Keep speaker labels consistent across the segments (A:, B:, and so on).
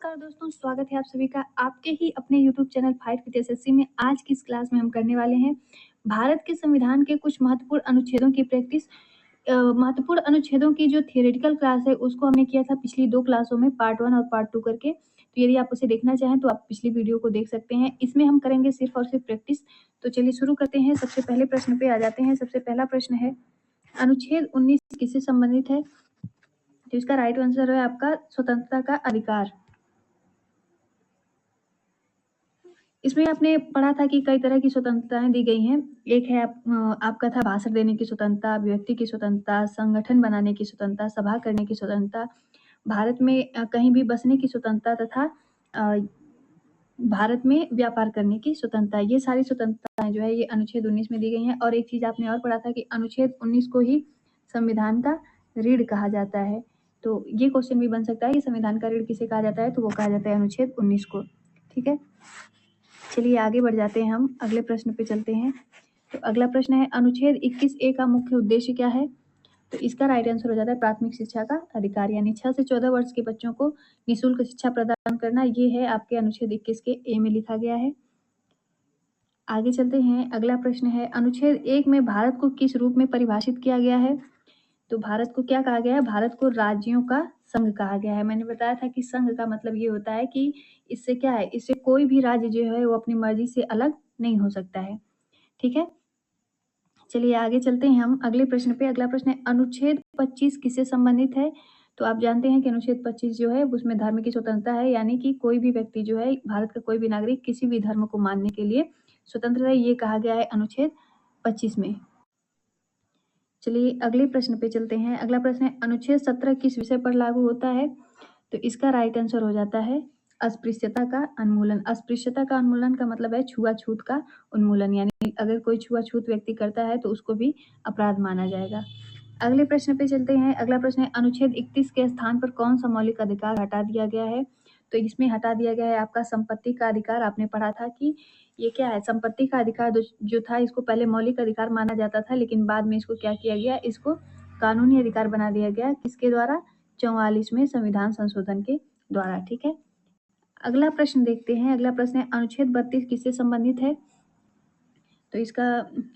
A: नमस्कार दोस्तों, स्वागत है आप सभी का आपके ही अपने YouTube channel fight with SSC में। आज की इस क्लास में हम करने वाले हैं भारत के संविधान के कुछ महत्वपूर्ण अनुच्छेदों की प्रैक्टिस। महत्वपूर्ण अनुच्छेदों की जो थियोरेटिकल क्लास है उसको हमने किया था पिछली 2 क्लासों में पार्ट 1 और पार्ट 2 करके। तो यदि आप उसे देखना चाहें तो आप पिछली वीडियो को देख सकते हैं। इसमें हम करेंगे सिर्फ और सिर्फ प्रैक्टिस। तो चलिए शुरू करते हैं। सबसे पहले प्रश्न पे आ जाते हैं। सबसे पहला प्रश्न है, अनुच्छेद 19 किससे संबंधित है? तो इसका राइट आंसर है आपका स्वतंत्रता का अधिकार। इसमें आपने पढ़ा था कि कई तरह की स्वतंत्रताएं दी गई हैं। एक है आपका था भाषण देने की स्वतंत्रता, अभिव्यक्ति की स्वतंत्रता, संगठन बनाने की स्वतंत्रता, सभा करने की स्वतंत्रता, भारत में कहीं भी बसने की स्वतंत्रता तथा भारत में व्यापार करने की स्वतंत्रता। ये सारी स्वतंत्रताएं जो है ये अनुच्छेद 19 में दी गई हैं। और एक चीज आपने और पढ़ा था कि अनुच्छेद 19 को ही संविधान का रीढ़ कहा जाता है। तो ये क्वेश्चन भी बन सकता है कि संविधान का रीढ़ किसे कहा जाता है, तो वो कहा जाता है अनुच्छेद 19 को। ठीक है, चलिए आगे बढ़ जाते हैं। हम अगले प्रश्न पे चलते हैं। तो अगला प्रश्न है, अनुच्छेद 21A का मुख्य उद्देश्य क्या है? तो इसका राइट आंसर हो जाता है प्राथमिक शिक्षा का अधिकार, यानी 6 से 14 वर्ष के बच्चों को निःशुल्क शिक्षा प्रदान करना। ये है आपके अनुच्छेद 21 के ए में लिखा गया है। आगे चलते हैं। अगला प्रश्न है, अनुच्छेद 1 में भारत को किस रूप में परिभाषित किया गया है? तो भारत को क्या कहा गया है? भारत को राज्यों का संघ कहा गया है। मैंने बताया था कि संघ का मतलब ये होता है कि इससे क्या है, इससे कोई भी राज्य जो है वो अपनी मर्जी से अलग नहीं हो सकता है। ठीक है, चलिए आगे चलते हैं हम अगले प्रश्न पे। अगला प्रश्न है, अनुच्छेद 25 किससे संबंधित है? तो आप जानते हैं कि अनुच्छेद 25 जो है उसमें धर्म की स्वतंत्रता है, यानी कि कोई भी व्यक्ति जो है, भारत का कोई भी नागरिक किसी भी धर्म को मानने के लिए स्वतंत्र है। ये कहा गया है अनुच्छेद 25 में। चलिए अगले प्रश्न पे चलते हैं। अगला प्रश्न है, अनुच्छेद 17 किस विषय पर लागू होता है? तो इसका राइट आंसर हो जाता है अस्पृश्यता का उन्मूलन। अस्पृश्यता का उन्मूलन का मतलब है छुआछूत का उन्मूलन, यानी अगर कोई छुआछूत व्यक्ति करता है तो उसको भी अपराध माना जाएगा। अगले प्रश्न पे चलते हैं। अगला प्रश्न है, अनुच्छेद 31 के स्थान पर कौन सा मौलिक अधिकार हटा दिया गया है? तो इसमें हटा दिया गया है आपका संपत्ति का अधिकार। आपने पढ़ा था कि ये क्या है, संपत्ति का अधिकार जो था इसको पहले मौलिक अधिकार माना जाता था, लेकिन बाद में इसको क्या किया गया, इसको कानूनी अधिकार बना दिया गया। किसके द्वारा? 44वें संविधान संशोधन के द्वारा। ठीक है, अगला प्रश्न देखते हैं। अगला प्रश्न है, अनुच्छेद 32 किससे संबंधित है? तो इसका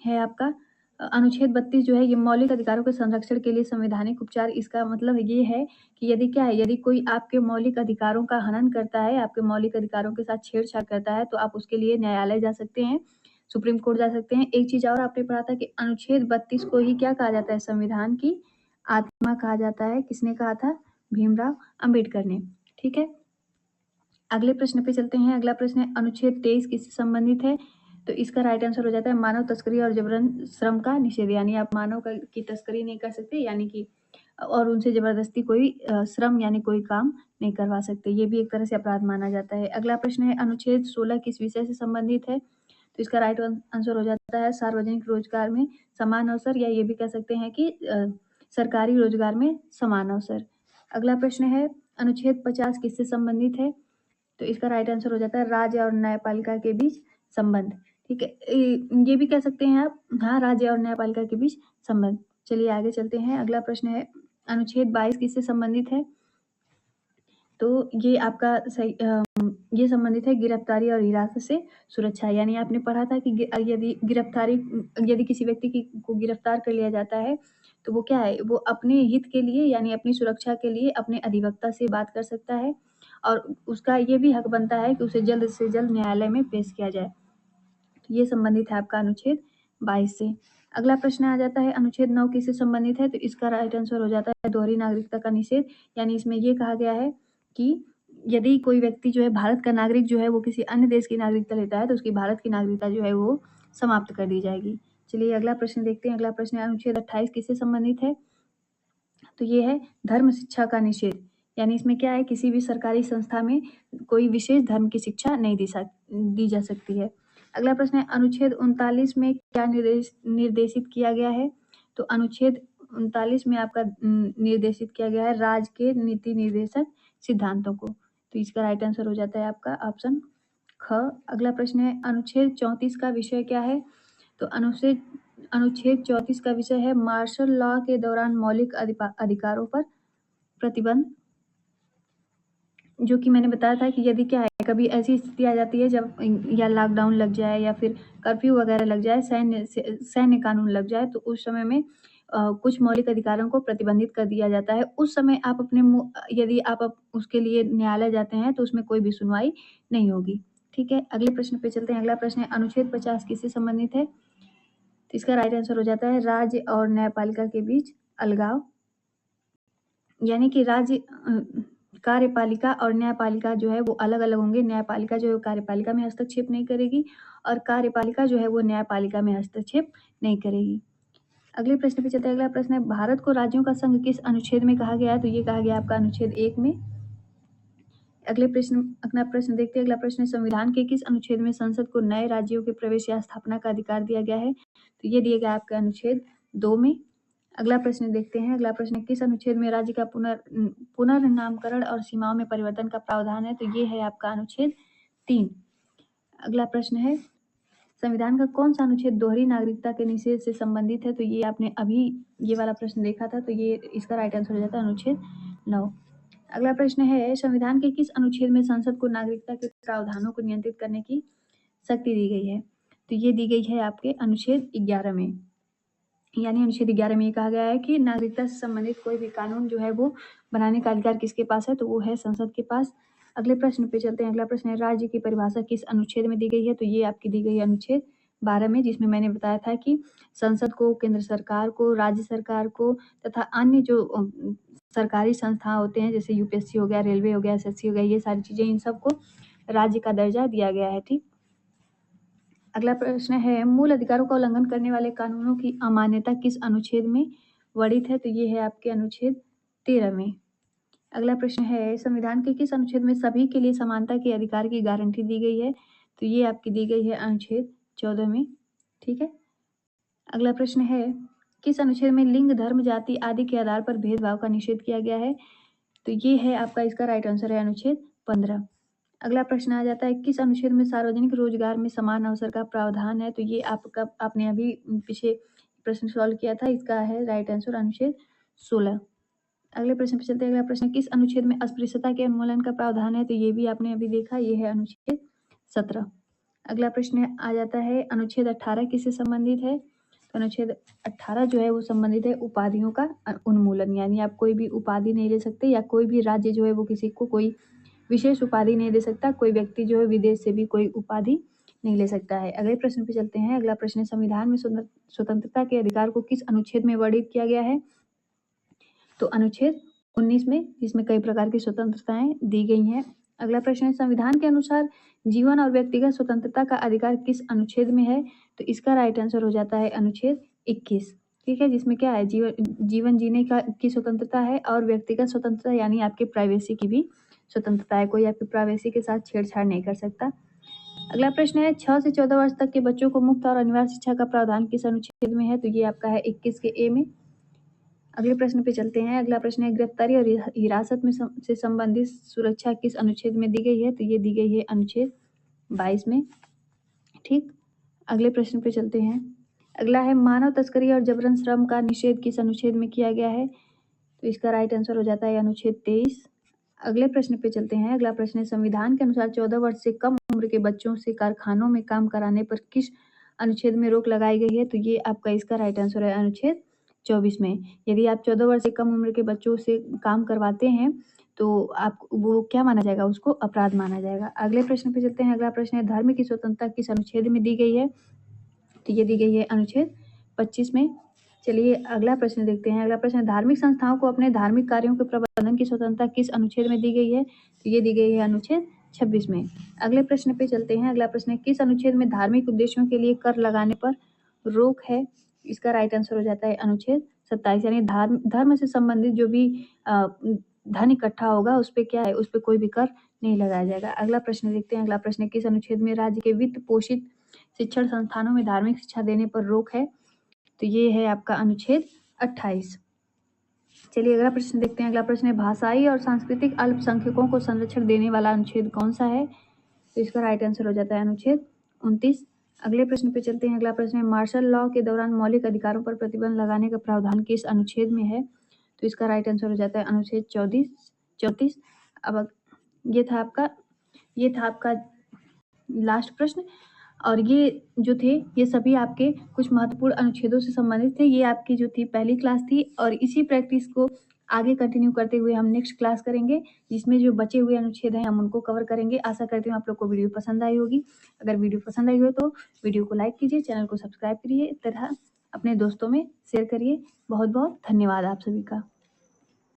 A: है आपका अनुच्छेद 32 जो है ये मौलिक अधिकारों के संरक्षण के लिए संवैधानिक उपचार। इसका मतलब ये है कि यदि क्या है, यदि कोई आपके मौलिक अधिकारों का हनन करता है, आपके मौलिक अधिकारों के साथ छेड़छाड़ करता है, तो आप उसके लिए न्यायालय जा सकते हैं, सुप्रीम कोर्ट जा सकते हैं। एक चीज और आपने पढ़ा था कि अनुच्छेद 32 को ही क्या कहा जाता है, संविधान की आत्मा कहा जाता है। किसने कहा था? भीमराव अंबेडकर ने। ठीक है, अगले प्रश्न पे चलते हैं। अगला प्रश्न है, अनुच्छेद 23 किससे संबंधित है? तो इसका राइट आंसर हो जाता है मानव तस्करी और जबरन श्रम का निषेध, यानी आप मानव की तस्करी नहीं कर सकते, यानी कि और उनसे जबरदस्ती कोई श्रम यानी कोई काम नहीं करवा सकते। ये भी एक तरह से अपराध माना जाता है। अगला प्रश्न है, अनुच्छेद 16 किस विषय से संबंधित है? तो इसका राइट आंसर हो जाता है सार्वजनिक रोजगार में समान अवसर, या ये भी कह सकते हैं कि सरकारी रोजगार में समान अवसर। अगला प्रश्न है, अनुच्छेद 50 किससे संबंधित है? तो इसका राइट आंसर हो जाता है राज्य और न्यायपालिका के बीच संबंध। ठीक है, ये भी कह सकते हैं आप, हाँ, राज्य और न्यायपालिका के बीच संबंध। चलिए आगे चलते हैं। अगला प्रश्न है, अनुच्छेद 22 किससे संबंधित है? तो ये आपका सही ये संबंधित है गिरफ्तारी और हिरासत से सुरक्षा, यानी आपने पढ़ा था कि यदि किसी व्यक्ति को गिरफ्तार कर लिया जाता है तो वो क्या है, वो अपने हित के लिए यानी अपनी सुरक्षा के लिए अपने अधिवक्ता से बात कर सकता है, और उसका ये भी हक बनता है कि उसे जल्द से जल्द न्यायालय में पेश किया जाए। तो ये संबंधित है आपका अनुच्छेद 22 से। अगला प्रश्न आ जाता है, अनुच्छेद 9 किससे संबंधित है? तो इसका राइट आंसर हो जाता है दोहरी नागरिकता का निषेध, यानी इसमें ये कहा गया है कि यदि कोई व्यक्ति जो है भारत का नागरिक जो है वो किसी अन्य देश की नागरिकता लेता है तो उसकी भारत की नागरिकता जो है वो समाप्त कर दी जाएगी। चलिए अगला प्रश्न देखते हैं। अगला प्रश्न है, अनुच्छेद 28 किससे संबंधित है? तो ये है धर्म शिक्षा का निषेध, यानी इसमें क्या है, किसी भी सरकारी संस्था में कोई विशेष धर्म की शिक्षा नहीं दी जा सकती है। अगला प्रश्न है, अनुच्छेद 39 में क्या निर्देशित किया गया है? तो अनुच्छेद 39 में आपका निर्देशित किया गया है राज्य के नीति निर्देशक सिद्धांतों को। तो इसका राइट आंसर हो जाता है आपका ऑप्शन ख। अगला प्रश्न है, अनुच्छेद 34 का विषय क्या है? तो अनुच्छेद 34 का विषय है मार्शल लॉ के दौरान मौलिक अधिकारों पर प्रतिबंध। जो कि मैंने बताया था कि यदि क्या है, कभी ऐसी स्थिति आ जाती है जब या लॉकडाउन लग जाए या फिर कर्फ्यू वगैरह लग जाए, सैन्य कानून लग जाए, तो उस समय में कुछ मौलिक अधिकारों को प्रतिबंधित कर दिया जाता है। उस समय आप अपने यदि आप उसके लिए न्यायालय जाते हैं तो उसमें कोई भी सुनवाई नहीं होगी। ठीक है, अगले प्रश्न पे चलते हैं। अगला प्रश्न है, अनुच्छेद 50 किससे संबंधित है? तो इसका राइट आंसर हो जाता है राज्य और न्यायपालिका के बीच अलगाव। यानी कि राज्य कार्यपालिका और न्यायपालिका जो है वो अलग-अलग होंगे। न्यायपालिका जो है वो कार्यपालिका में हस्तक्षेप नहीं करेगी और कार्यपालिका जो है वो न्यायपालिका में हस्तक्षेप नहीं करेगी। अगले प्रश्न पे चलते हैं। अगला प्रश्न है, भारत को राज्यों का संघ किस अनुच्छेद में कहा गया है? तो ये कहा गया आपका अनुच्छेद 1 में। अगला प्रश्न देखते हैं। अगला प्रश्न है, संविधान के किस अनुच्छेद में संसद को नए राज्यों के प्रवेश या स्थापना का अधिकार दिया गया है? तो ये दिया गया आपका अनुच्छेद 2 में। अगला प्रश्न देखते हैं। अगला प्रश्न है, किस अनुच्छेद में राज्य का पुनर्नामकरण और सीमाओं में परिवर्तन का प्रावधान है? तो ये है आपका अनुच्छेद 3। अगला प्रश्न है, संविधान का कौन सा अनुच्छेद दोहरी नागरिकता के निषेध से संबंधित है? तो ये आपने अभी ये वाला प्रश्न देखा था, तो ये इसका राइट आंसर हो जाता है अनुच्छेद 9। अगला प्रश्न है, संविधान के किस अनुच्छेद में संसद को नागरिकता के प्रावधानों को नियंत्रित करने की शक्ति दी गई है? तो ये दी गई है आपके अनुच्छेद 11 में। यानी अनुच्छेद 11 में ये कहा गया है कि नागरिकता से संबंधित कोई भी कानून जो है वो बनाने का अधिकार किसके पास है? तो वो है संसद के पास। अगले प्रश्न पे चलते हैं। अगला प्रश्न है, राज्य की परिभाषा किस अनुच्छेद में दी गई है? तो ये आपकी दी गई है अनुच्छेद 12 में, जिसमें मैंने बताया था कि संसद को, केंद्र सरकार को, राज्य सरकार को तथा अन्य जो सरकारी संस्था होते हैं, जैसे यूपीएससी हो गया, रेलवे हो गया, एसएससी हो गया, ये सारी चीजें, इन सबको राज्य का दर्जा दिया गया है। ठीक। अगला प्रश्न है, मूल अधिकारों का उल्लंघन करने वाले कानूनों की अमान्यता किस अनुच्छेद में वर्णित है? तो ये है आपके अनुच्छेद 13 में। अगला प्रश्न है, संविधान के किस अनुच्छेद में सभी के लिए समानता के अधिकार की गारंटी दी गई है? तो ये आपकी दी गई है अनुच्छेद 14 में। ठीक है। अगला प्रश्न है, किस अनुच्छेद में लिंग, धर्म, जाति आदि के आधार पर भेदभाव का निषेध किया गया है? तो ये है आपका, इसका राइट आंसर है अनुच्छेद 15। अगला प्रश्न आ जाता है, किस अनुच्छेद में सार्वजनिक रोजगार में समान अवसर का प्रावधान है? तो ये आपने अभी पीछे प्रश्न सॉल्व किया था, इसका है राइट आंसर अनुच्छेद 16। अगले प्रश्न पे चलते हैं। अगला प्रश्न, किस अनुच्छेद में अस्पृश्यता के उन्मूलन का प्रावधान है? तो ये भी आपने अभी देखा, ये है अनुच्छेद 17। अगला प्रश्न आ जाता है, अनुच्छेद 18 किससे संबंधित है? तो अनुच्छेद 18 जो है वो संबंधित है उपाधियों का उन्मूलन। यानी आप कोई भी उपाधि नहीं ले सकते, या कोई भी राज्य जो है वो किसी को कोई विशेष उपाधि नहीं दे सकता। कोई व्यक्ति जो है विदेश से भी कोई उपाधि नहीं ले सकता है। अगले प्रश्न पे चलते हैं। अगला प्रश्न है, संविधान में स्वतंत्रता के अधिकार को किस अनुच्छेद में वर्णित किया गया है? तो अनुच्छेद 19 में, जिसमें कई प्रकार की स्वतंत्रताएं दी गई हैं। अगला प्रश्न है, संविधान के अनुसार जीवन और व्यक्तिगत स्वतंत्रता का अधिकार किस अनुच्छेद में है? तो इसका राइट आंसर हो जाता है अनुच्छेद 21। ठीक है, जिसमें क्या है, जीवन जीने की स्वतंत्रता है और व्यक्तिगत स्वतंत्रता यानी आपके प्राइवेसी की भी स्वतंत्रता है। कोई आपकी प्राइवेसी के साथ छेड़छाड़ नहीं कर सकता। अगला प्रश्न है, 6 से 14 वर्ष तक के बच्चों को मुफ्त और अनिवार्य शिक्षा का प्रावधान किस अनुच्छेद में है? तो ये आपका है 21 के ए में। अगले प्रश्न पे चलते हैं। अगला प्रश्न है, गिरफ्तारी और हिरासत में से संबंधित सुरक्षा किस अनुच्छेद में दी गई है? तो ये दी गई है अनुच्छेद 22 में। ठीक। अगले प्रश्न पे चलते हैं। अगला है, मानव तस्करी और जबरन श्रम का निषेध किस अनुच्छेद में किया गया है? तो इसका राइट आंसर हो जाता है अनुच्छेद 23। अगले प्रश्न पे चलते हैं। अगला प्रश्न है, संविधान के अनुसार 14 वर्ष से कम उम्र के बच्चों से कारखानों में काम कराने पर किस अनुच्छेद में रोक लगाई गई है? तो ये आपका, इसका राइट आंसर है अनुच्छेद 24 में। यदि आप 14 वर्ष से कम उम्र के बच्चों से काम करवाते हैं तो आप वो क्या माना जाएगा? उसको अपराध माना जाएगा। अगले प्रश्न पे चलते हैं। अगला प्रश्न है, धर्म की स्वतंत्रता किस अनुच्छेद में दी गई है? तो ये दी गई है अनुच्छेद 25 में। चलिए अगला प्रश्न देखते हैं। अगला प्रश्न है, धार्मिक संस्थाओं को अपने धार्मिक कार्यों के प्रबंधन की स्वतंत्रता किस अनुच्छेद में दी गई है? तो ये दी गई है अनुच्छेद 26 में। अगले प्रश्न पे चलते हैं। अगला प्रश्न है, किस अनुच्छेद में धार्मिक उद्देश्यों के लिए कर लगाने पर रोक है? इसका राइट आंसर हो जाता है अनुच्छेद 27। यानी धर्म से संबंधित जो भी धन इकट्ठा होगा उस पर क्या है, उस पर कोई भी कर नहीं लगाया जाएगा। अगला प्रश्न देखते हैं। अगला प्रश्न है, किस अनुच्छेद में राज्य के वित्त पोषित शिक्षण संस्थानों में धार्मिक शिक्षा देने पर रोक है? तो ये है आपका अनुच्छेद 28। चलिए अगला प्रश्न देखते हैं। अगला प्रश्न है, भाषाई और सांस्कृतिक अल्पसंख्यकों को संरक्षण देने वाला अनुच्छेद कौन सा है? तो इसका राइट आंसर हो जाता है अनुच्छेद 29। अगले प्रश्न पे चलते हैं। अगला प्रश्न है, मार्शल लॉ के दौरान मौलिक अधिकारों पर प्रतिबंध लगाने का प्रावधान किस अनुच्छेद में है? तो इसका राइट आंसर हो जाता है अनुच्छेद 34। अब ये था आपका लास्ट प्रश्न। और ये जो थे, ये सभी आपके कुछ महत्वपूर्ण अनुच्छेदों से संबंधित थे। ये आपकी जो थी पहली क्लास थी और इसी प्रैक्टिस को आगे कंटिन्यू करते हुए हम नेक्स्ट क्लास करेंगे, जिसमें जो बचे हुए अनुच्छेद हैं हम उनको कवर करेंगे। आशा करती हूँ आप लोग को वीडियो पसंद आई होगी। अगर वीडियो पसंद आई हो तो वीडियो को लाइक कीजिए, चैनल को सब्सक्राइब करिए तथा अपने दोस्तों में शेयर करिए। बहुत-बहुत धन्यवाद आप सभी का।